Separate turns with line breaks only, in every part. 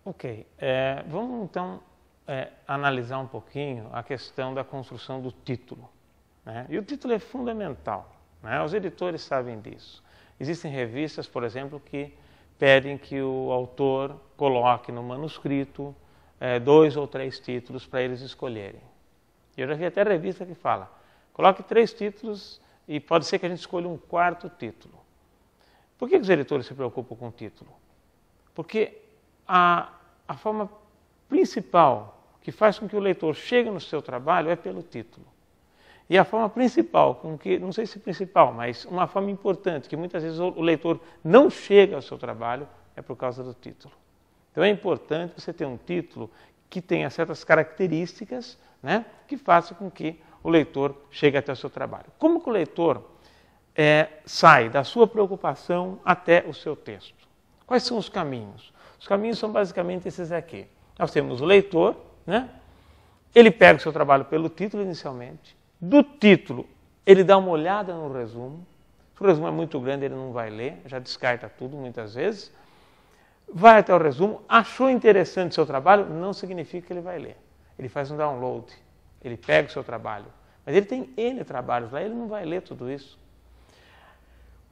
Ok, vamos então analisar um pouquinho a questão da construção do título, né? E o título é fundamental, né? Os editores sabem disso. Existem revistas, por exemplo, que pedem que o autor coloque no manuscrito 2 ou 3 títulos para eles escolherem. Eu já vi até revista que fala, coloque 3 títulos e pode ser que a gente escolha um 4º título. Por que os editores se preocupam com o título? Porque a forma principal que faz com que o leitor chegue no seu trabalho é pelo título. E a forma principal, com que, não sei se principal, mas uma forma importante, que muitas vezes o leitor não chega ao seu trabalho, é por causa do título. Então é importante você ter um título que tenha certas características, né, que façam com que o leitor chegue até o seu trabalho. Como que o leitor sai da sua preocupação até o seu texto? Quais são os caminhos? Os caminhos são basicamente esses aqui. Nós temos o leitor, né? Ele pega o seu trabalho pelo título inicialmente. Do título, ele dá uma olhada no resumo. Se o resumo é muito grande, ele não vai ler, já descarta tudo muitas vezes. Vai até o resumo, achou interessante o seu trabalho, não significa que ele vai ler. Ele faz um download, ele pega o seu trabalho. Mas ele tem N trabalhos lá, ele não vai ler tudo isso.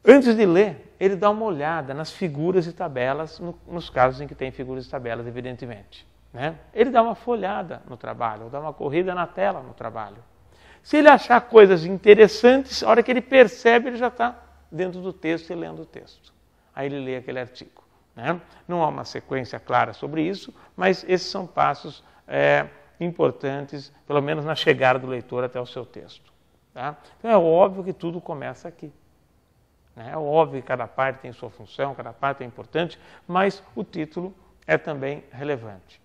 Antes de ler, ele dá uma olhada nas figuras e tabelas, nos casos em que tem figuras e tabelas, evidentemente, né? Ele dá uma folhada no trabalho, ou dá uma corrida na tela no trabalho. Se ele achar coisas interessantes, a hora que ele percebe, ele já está dentro do texto e lendo o texto. Aí ele lê aquele artigo, né? Não há uma sequência clara sobre isso, mas esses são passos importantes, pelo menos na chegada do leitor até o seu texto. Tá? Então é óbvio que tudo começa aqui. É óbvio que cada parte tem sua função, cada parte é importante, mas o título é também relevante.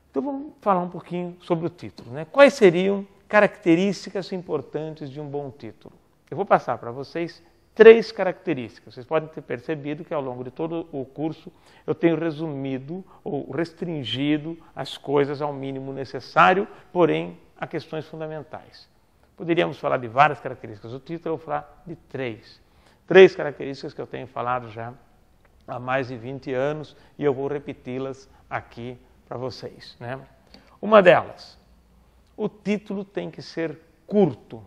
Então vamos falar um pouquinho sobre o título, né? Quais seriam características importantes de um bom título? Eu vou passar para vocês 3 características. Vocês podem ter percebido que ao longo de todo o curso eu tenho resumido ou restringido as coisas ao mínimo necessário, porém a questões fundamentais. Poderíamos falar de várias características do título, eu vou falar de 3. 3 características que eu tenho falado já há mais de 20 anos e eu vou repeti-las aqui para vocês, né? Uma delas, o título tem que ser curto.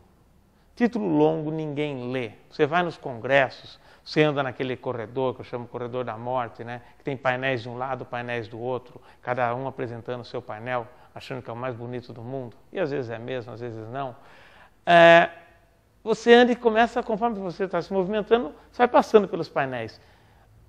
Título longo ninguém lê. Você vai nos congressos, você anda naquele corredor, que eu chamo corredor da morte, né? Que tem painéis de um lado, painéis do outro, cada um apresentando o seu painel, achando que é o mais bonito do mundo, e às vezes é mesmo, às vezes não. Você anda e começa, conforme você está se movimentando, você vai passando pelos painéis.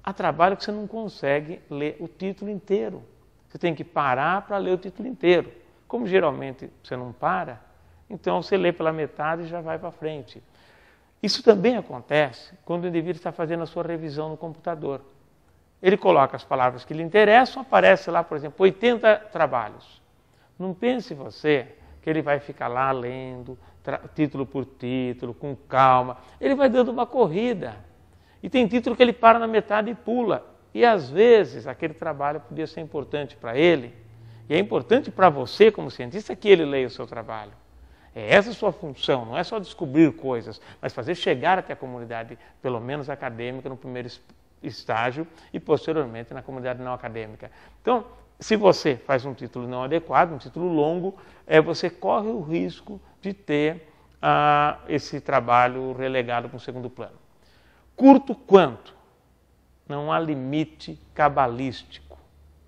Há trabalho que você não consegue ler o título inteiro. Você tem que parar para ler o título inteiro. Como geralmente você não para, então você lê pela metade e já vai para frente. Isso também acontece quando o indivíduo está fazendo a sua revisão no computador. Ele coloca as palavras que lhe interessam, aparece lá, por exemplo, 80 trabalhos. Não pense você que ele vai ficar lá lendo, título por título, com calma. Ele vai dando uma corrida. E tem título que ele para na metade e pula. E às vezes aquele trabalho podia ser importante para ele. E é importante para você, como cientista, que ele leia o seu trabalho. É essa a sua função, não é só descobrir coisas, mas fazer chegar até a comunidade, pelo menos acadêmica, no primeiro estágio e posteriormente na comunidade não acadêmica. Então, se você faz um título não adequado, um título longo, você corre o risco de ter esse trabalho relegado para um segundo plano. Curto quanto? Não há limite cabalístico.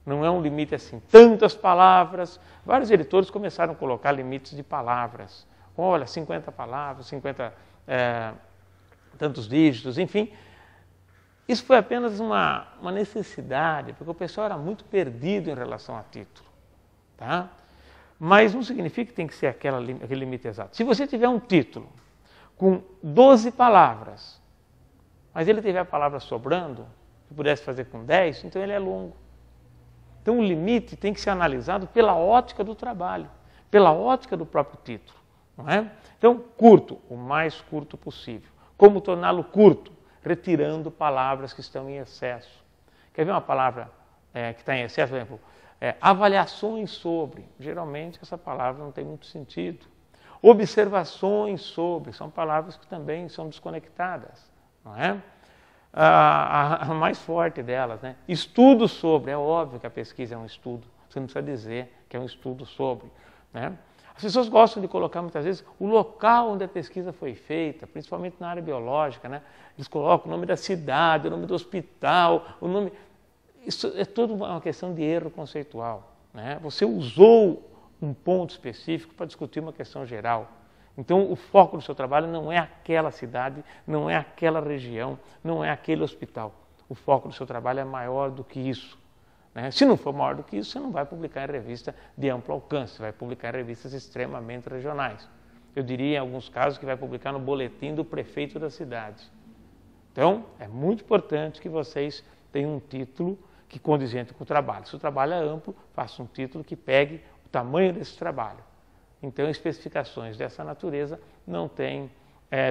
Não é um limite assim, tantas palavras. Vários editores começaram a colocar limites de palavras. Olha, 50 palavras, 50 tantos dígitos, enfim. Isso foi apenas uma necessidade, porque o pessoal era muito perdido em relação a título. Tá? Mas não significa que tem que ser aquele limite exato. Se você tiver um título com 12 palavras, mas ele tiver a palavra sobrando, que pudesse fazer com 10, então ele é longo. Então o limite tem que ser analisado pela ótica do trabalho, pela ótica do próprio título. Não é? Então, curto, o mais curto possível. Como torná-lo curto? Retirando palavras que estão em excesso. Quer ver uma palavra que está em excesso? Por exemplo, avaliações sobre. Geralmente essa palavra não tem muito sentido. Observações sobre. São palavras que também são desconectadas. Não é? a mais forte delas, né? Estudo sobre, é óbvio que a pesquisa é um estudo, você não precisa dizer que é um estudo sobre, né? As pessoas gostam de colocar muitas vezes o local onde a pesquisa foi feita, principalmente na área biológica, né? Eles colocam o nome da cidade, o nome do hospital, o nome... Isso é toda uma questão de erro conceitual, né? Você usou um ponto específico para discutir uma questão geral. Então, o foco do seu trabalho não é aquela cidade, não é aquela região, não é aquele hospital. O foco do seu trabalho é maior do que isso, né? Se não for maior do que isso, você não vai publicar em revista de amplo alcance, você vai publicar em revistas extremamente regionais. Eu diria, em alguns casos, que vai publicar no boletim do prefeito da cidade. Então, é muito importante que vocês tenham um título que condizente com o trabalho. Se o trabalho é amplo, faça um título que pegue o tamanho desse trabalho. Então, especificações dessa natureza não têm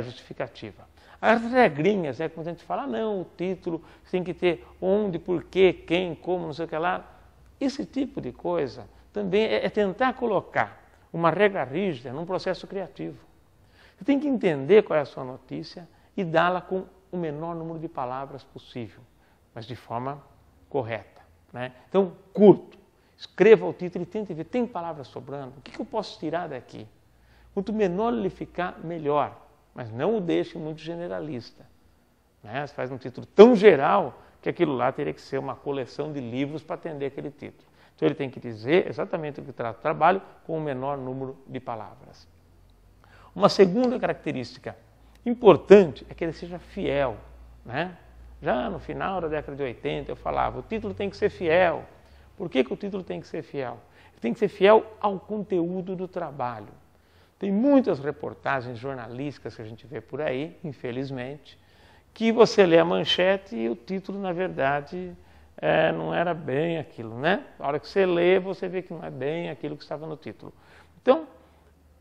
justificativa. As regrinhas, quando a gente fala, não, o título tem que ter onde, porquê, quem, como, não sei o que lá. Esse tipo de coisa também é tentar colocar uma regra rígida num processo criativo. Você tem que entender qual é a sua notícia e dá-la com o menor número de palavras possível, mas de forma correta, né? Então, curto. Escreva o título e tente ver, tem palavras sobrando? O que eu posso tirar daqui? Quanto menor ele ficar, melhor. Mas não o deixe muito generalista, né? Você faz um título tão geral que aquilo lá teria que ser uma coleção de livros para atender aquele título. Então ele tem que dizer exatamente o que trata o trabalho com o menor número de palavras. Uma segunda característica importante é que ele seja fiel, né? Já no final da década de 80 eu falava, o título tem que ser fiel. Por que o título tem que ser fiel? Ele tem que ser fiel ao conteúdo do trabalho. Tem muitas reportagens jornalísticas que a gente vê por aí, infelizmente, que você lê a manchete e o título, na verdade, não era bem aquilo, né? A hora que você lê, você vê que não é bem aquilo que estava no título. Então,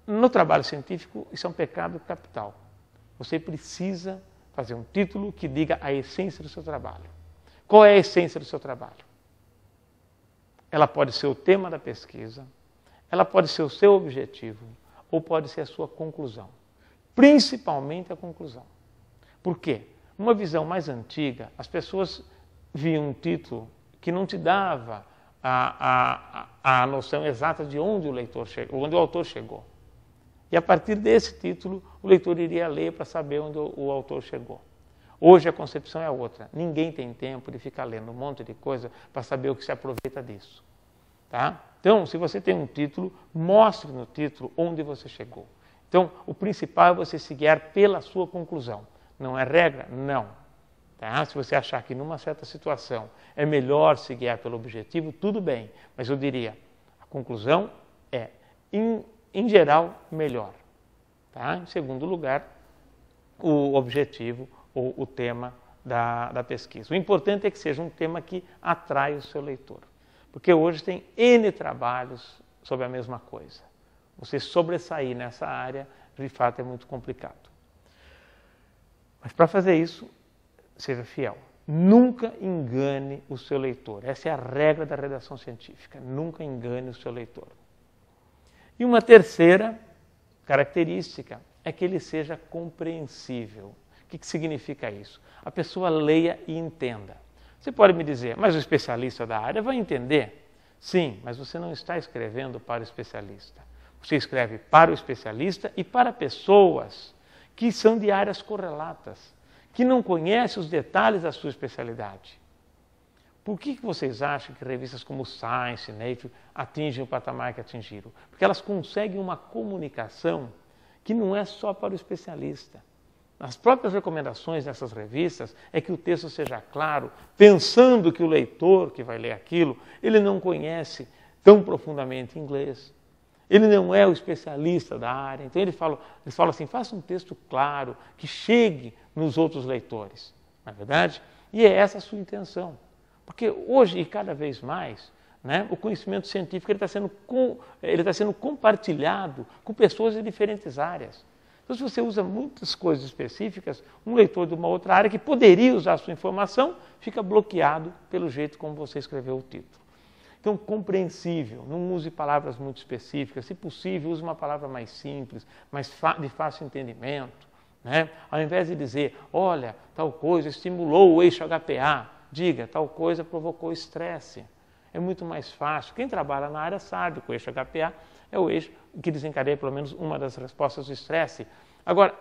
no trabalho científico, isso é um pecado capital. Você precisa fazer um título que diga a essência do seu trabalho. Qual é a essência do seu trabalho? Ela pode ser o tema da pesquisa, ela pode ser o seu objetivo, ou pode ser a sua conclusão. Principalmente a conclusão. Por quê? Numa visão mais antiga, as pessoas viam um título que não te dava a noção exata de onde o leitor chegou, onde o autor chegou. E a partir desse título, o leitor iria ler para saber onde o autor chegou. Hoje a concepção é outra. Ninguém tem tempo de ficar lendo um monte de coisa para saber o que se aproveita disso. Tá? Então, se você tem um título, mostre no título onde você chegou. Então, o principal é você se guiar pela sua conclusão. Não é regra? Não. Tá? Se você achar que numa certa situação é melhor se guiar pelo objetivo, tudo bem. Mas eu diria, a conclusão é, em geral, melhor. Tá? Em segundo lugar, o objetivo ou o tema da pesquisa. O importante é que seja um tema que atrai o seu leitor. Porque hoje tem N trabalhos sobre a mesma coisa. Você sobressair nessa área, de fato, é muito complicado. Mas para fazer isso, seja fiel. Nunca engane o seu leitor. Essa é a regra da redação científica. Nunca engane o seu leitor. E uma terceira característica é que ele seja compreensível. O que significa isso? A pessoa leia e entenda. Você pode me dizer, mas o especialista da área vai entender? Sim, mas você não está escrevendo para o especialista. Você escreve para o especialista e para pessoas que são de áreas correlatas, que não conhecem os detalhes da sua especialidade. Por que vocês acham que revistas como Science, Nature atingem o patamar que atingiram? Porque elas conseguem uma comunicação que não é só para o especialista. As próprias recomendações dessas revistas é que o texto seja claro, pensando que o leitor que vai ler aquilo, ele não conhece tão profundamente inglês. Ele não é o especialista da área. Então eles falam assim, faça um texto claro, que chegue nos outros leitores. Não é verdade? E é essa a sua intenção. Porque hoje, e cada vez mais, né, o conhecimento científico ele está sendo compartilhado com pessoas de diferentes áreas. Então, se você usa muitas coisas específicas, um leitor de uma outra área que poderia usar a sua informação, fica bloqueado pelo jeito como você escreveu o título. Então, compreensível, não use palavras muito específicas, se possível, use uma palavra mais simples, de fácil entendimento. né? Ao invés de dizer, olha, tal coisa estimulou o eixo HPA, diga, tal coisa provocou estresse. É muito mais fácil. Quem trabalha na área sabe que o eixo HPA é o eixo que desencadeia pelo menos uma das respostas do estresse. Agora,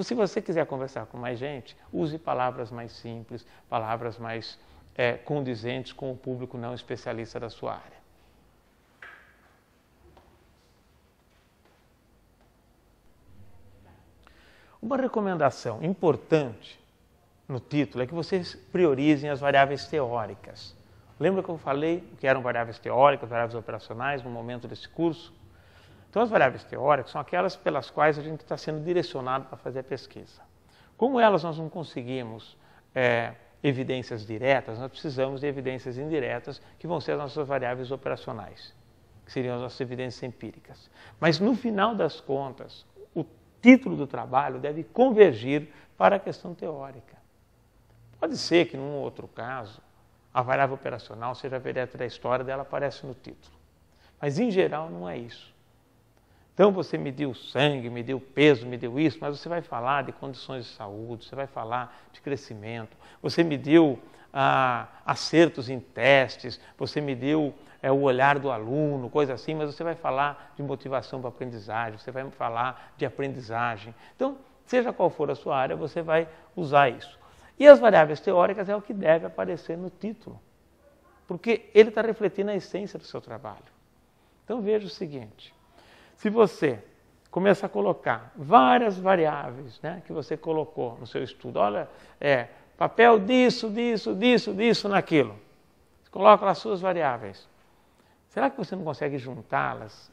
se você quiser conversar com mais gente, use palavras mais simples, palavras mais condizentes com o público não especialista da sua área. Uma recomendação importante no título é que vocês priorizem as variáveis teóricas. Lembra que eu falei o que eram variáveis teóricas, variáveis operacionais no momento desse curso? Então, as variáveis teóricas são aquelas pelas quais a gente está sendo direcionado para fazer a pesquisa. Como elas nós não conseguimos evidências diretas, nós precisamos de evidências indiretas, que vão ser as nossas variáveis operacionais, que seriam as nossas evidências empíricas. Mas, no final das contas, o título do trabalho deve convergir para a questão teórica. Pode ser que, num outro caso, a variável operacional seja a vedeta da história, dela aparece no título. Mas, em geral, não é isso. Então, você mediu sangue, mediu peso, mediu isso, mas você vai falar de condições de saúde, você vai falar de crescimento, você mediu acertos em testes, você mediu o olhar do aluno, coisa assim, mas você vai falar de motivação para aprendizagem, você vai falar de aprendizagem. Então, seja qual for a sua área, você vai usar isso. E as variáveis teóricas é o que deve aparecer no título, porque ele está refletindo a essência do seu trabalho. Então, veja o seguinte, se você começa a colocar várias variáveis, né, que você colocou no seu estudo, olha, papel disso, naquilo, você coloca lá as suas variáveis. Será que você não consegue juntá-las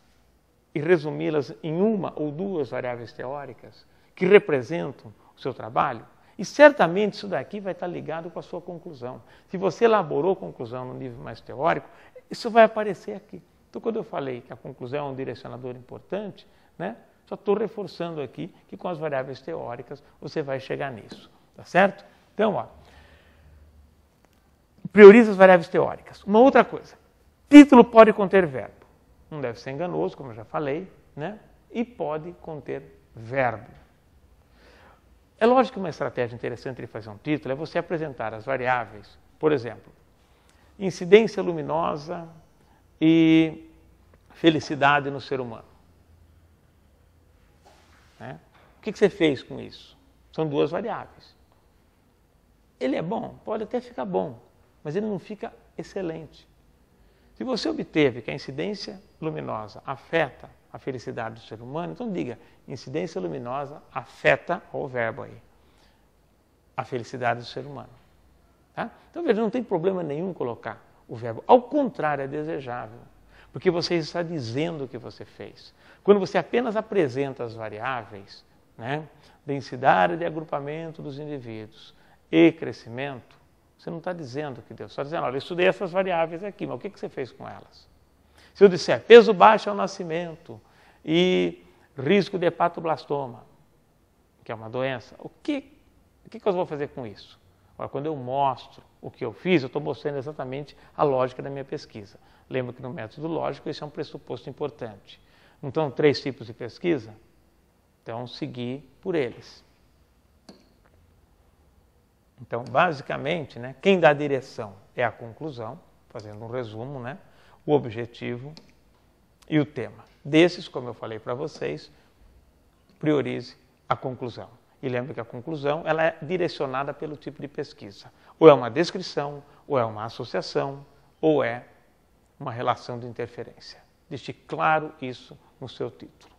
e resumi-las em uma ou duas variáveis teóricas que representam o seu trabalho? E certamente isso daqui vai estar ligado com a sua conclusão. Se você elaborou a conclusão no nível mais teórico, isso vai aparecer aqui. Então, quando eu falei que a conclusão é um direcionador importante, né, só estou reforçando aqui que com as variáveis teóricas você vai chegar nisso. Tá certo? Então, prioriza as variáveis teóricas. Uma outra coisa, título pode conter verbo. Não deve ser enganoso, como eu já falei, né? E pode conter verbo. É lógico que uma estratégia interessante de fazer um título é você apresentar as variáveis, por exemplo, incidência luminosa e felicidade no ser humano. Né? O que você fez com isso? São duas variáveis. Ele é bom? Pode até ficar bom, mas ele não fica excelente. Se você obteve que a incidência luminosa afeta a felicidade do ser humano, então diga, incidência luminosa afeta, olha o verbo aí, a felicidade do ser humano. Tá? Então, veja, não tem problema nenhum colocar o verbo. Ao contrário, é desejável, porque você está dizendo o que você fez. Quando você apenas apresenta as variáveis, né, densidade de agrupamento dos indivíduos e crescimento, você não está dizendo que deu, só dizendo, olha, eu estudei essas variáveis aqui, mas o que você fez com elas? Se eu disser peso baixo ao nascimento e risco de hepatoblastoma, que é uma doença, o que eu vou fazer com isso? Agora, quando eu mostro o que eu fiz, eu estou mostrando exatamente a lógica da minha pesquisa. Lembra que no método lógico isso é um pressuposto importante. Não estão 3 tipos de pesquisa? Então, seguir por eles. Então, basicamente, né, quem dá a direção é a conclusão, fazendo um resumo, né, o objetivo e o tema. Desses, como eu falei para vocês, priorize a conclusão. E lembre que a conclusão ela é direcionada pelo tipo de pesquisa. Ou é uma descrição, ou é uma associação, ou é uma relação de interferência. Deixe claro isso no seu título.